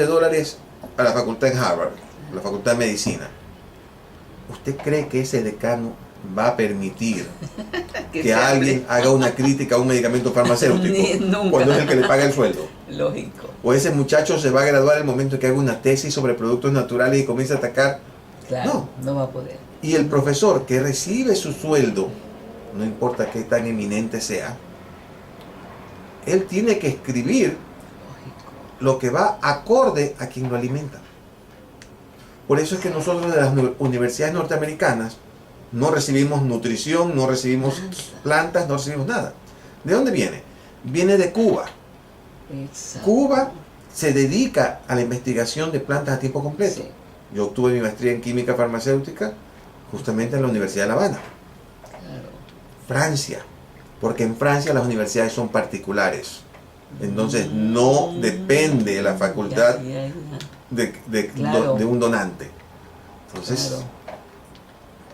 Speaker 2: a la facultad en Harvard, la facultad de medicina. ¿Usted cree que ese decano va a permitir que alguien haga una crítica a un medicamento farmacéutico cuando es el que le paga el sueldo?
Speaker 1: Lógico.
Speaker 2: O ese muchacho se va a graduar en el momento en que haga una tesis sobre productos naturales y comienza a atacar.
Speaker 1: Claro, no va a poder.
Speaker 2: Y el profesor que recibe su sueldo, no importa qué tan eminente sea, él tiene que escribir lo que va acorde a quien lo alimenta. Por eso es que nosotros de las universidades norteamericanas no recibimos nutrición, no recibimos plantas, no recibimos nada. ¿De dónde viene? Viene de Cuba.
Speaker 1: Exacto.
Speaker 2: Cuba se dedica a la investigación de plantas a tiempo completo.
Speaker 1: Sí.
Speaker 2: Yo obtuve mi maestría en química farmacéutica justamente en la Universidad de La Habana.
Speaker 1: Claro.
Speaker 2: Francia, porque en Francia las universidades son particulares. Entonces no depende de la facultad
Speaker 1: Claro.
Speaker 2: de un donante. Entonces
Speaker 1: Claro.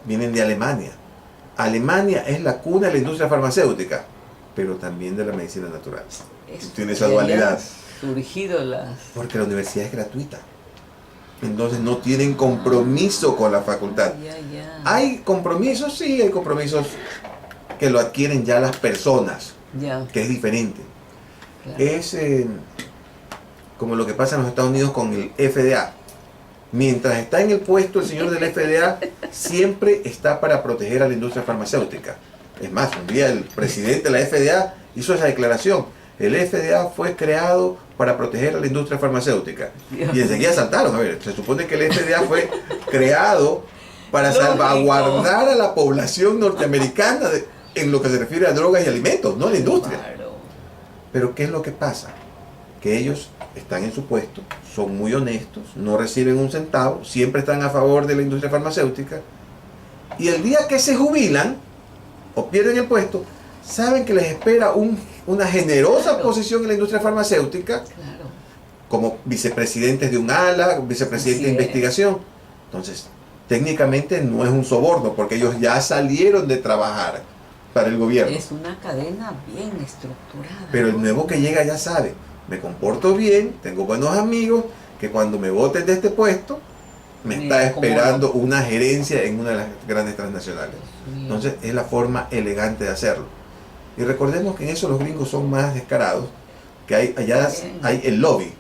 Speaker 2: vienen de Alemania. Alemania es la cuna de la industria farmacéutica, pero también de la medicina natural. Tiene esa dualidad.
Speaker 1: Surgido las...
Speaker 2: Porque la universidad es gratuita. Entonces no tienen compromiso con la facultad.
Speaker 1: Ya.
Speaker 2: ¿Hay compromisos? Sí, hay compromisos que lo adquieren ya las personas,
Speaker 1: Ya.
Speaker 2: que es diferente.
Speaker 1: Claro.
Speaker 2: Es como lo que pasa en los Estados Unidos con el FDA. Mientras está en el puesto el señor del FDA, siempre está para proteger a la industria farmacéutica. Es más, un día el presidente de la FDA hizo esa declaración. El FDA fue creado para proteger a la industria farmacéutica.
Speaker 1: Dios.
Speaker 2: Y enseguida saltaron. A ver, se supone que el FDA fue creado para
Speaker 1: Lógico.
Speaker 2: salvaguardar a la población norteamericana en lo que se refiere a drogas y alimentos, no a la industria.
Speaker 1: Claro.
Speaker 2: Pero ¿qué es lo que pasa? Que ellos están en su puesto, son muy honestos, no reciben un centavo, siempre están a favor de la industria farmacéutica, y el día que se jubilan o pierden el puesto, saben que les espera una generosa
Speaker 1: Claro.
Speaker 2: posición en la industria farmacéutica,
Speaker 1: Claro.
Speaker 2: como vicepresidentes de un ala, vicepresidente de
Speaker 1: Así es.
Speaker 2: investigación. Entonces, técnicamente no es un soborno, porque ellos ya salieron de trabajar para el gobierno.
Speaker 1: Es una cadena bien estructurada.
Speaker 2: Pero el nuevo que llega ya sabe, me comporto bien, tengo buenos amigos, que cuando me voten de este puesto, me está esperando una gerencia en una de las grandes transnacionales. Entonces es la forma elegante de hacerlo. Y recordemos que en eso los gringos son más descarados, que allá hay el lobby.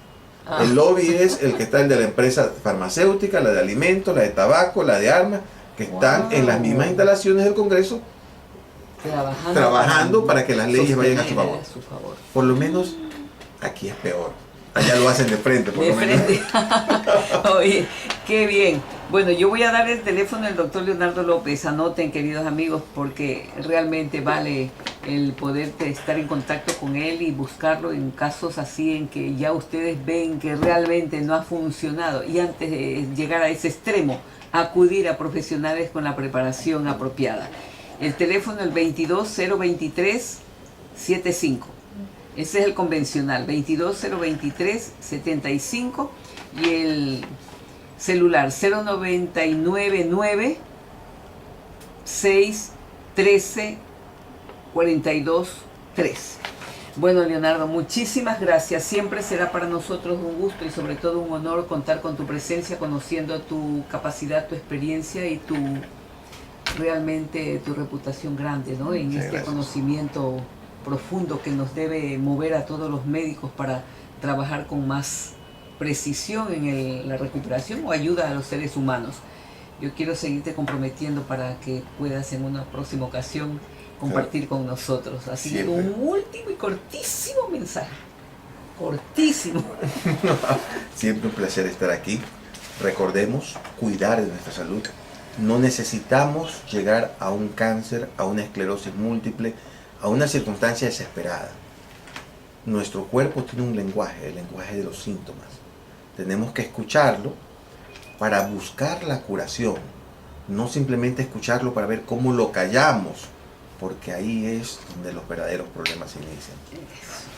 Speaker 2: El lobby es el que está el de la empresa farmacéutica, la de alimentos, la de tabaco, la de armas, que están en las mismas instalaciones del Congreso, trabajando para que las leyes vayan a su favor. Por lo menos aquí es peor. Allá lo hacen de frente, por lo menos.
Speaker 1: Oye, qué bien. Bueno, yo voy a dar el teléfono del doctor Leonardo López. Anoten, queridos amigos, porque realmente vale el poder estar en contacto con él y buscarlo en casos así en que ya ustedes ven que realmente no ha funcionado. Y antes de llegar a ese extremo, acudir a profesionales con la preparación apropiada. El teléfono es el 22-023-75. Ese es el convencional, 22-023-75, y el celular 0999-613-42-3. Bueno, Leonardo, muchísimas gracias. Siempre será para nosotros un gusto y sobre todo un honor contar con tu presencia, conociendo tu capacidad, tu experiencia y realmente tu reputación grande, ¿no? En este
Speaker 2: Gracias.
Speaker 1: conocimiento profundo que nos debe mover a todos los médicos para trabajar con más precisión en la recuperación o ayuda a los seres humanos. Yo quiero seguirte comprometiendo para que puedas en una próxima ocasión compartir con nosotros. Así que
Speaker 2: Siempre.
Speaker 1: un último y cortísimo mensaje. Cortísimo.
Speaker 2: Siempre un placer estar aquí. Recordemos cuidar de nuestra salud. No necesitamos llegar a un cáncer, a una esclerosis múltiple, a una circunstancia desesperada. Nuestro cuerpo tiene un lenguaje, el lenguaje de los síntomas. Tenemos que escucharlo para buscar la curación, no simplemente escucharlo para ver cómo lo callamos, porque ahí es donde los verdaderos problemas inician.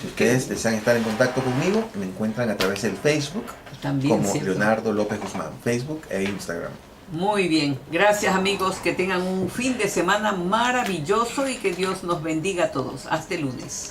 Speaker 2: Si ustedes desean estar en contacto conmigo, me encuentran a través del Facebook
Speaker 1: También,
Speaker 2: como
Speaker 1: ¿cierto?
Speaker 2: Leonardo López Guzmán, Facebook e Instagram.
Speaker 1: Muy bien. Gracias, amigos. Que tengan un fin de semana maravilloso y que Dios nos bendiga a todos. Hasta el lunes.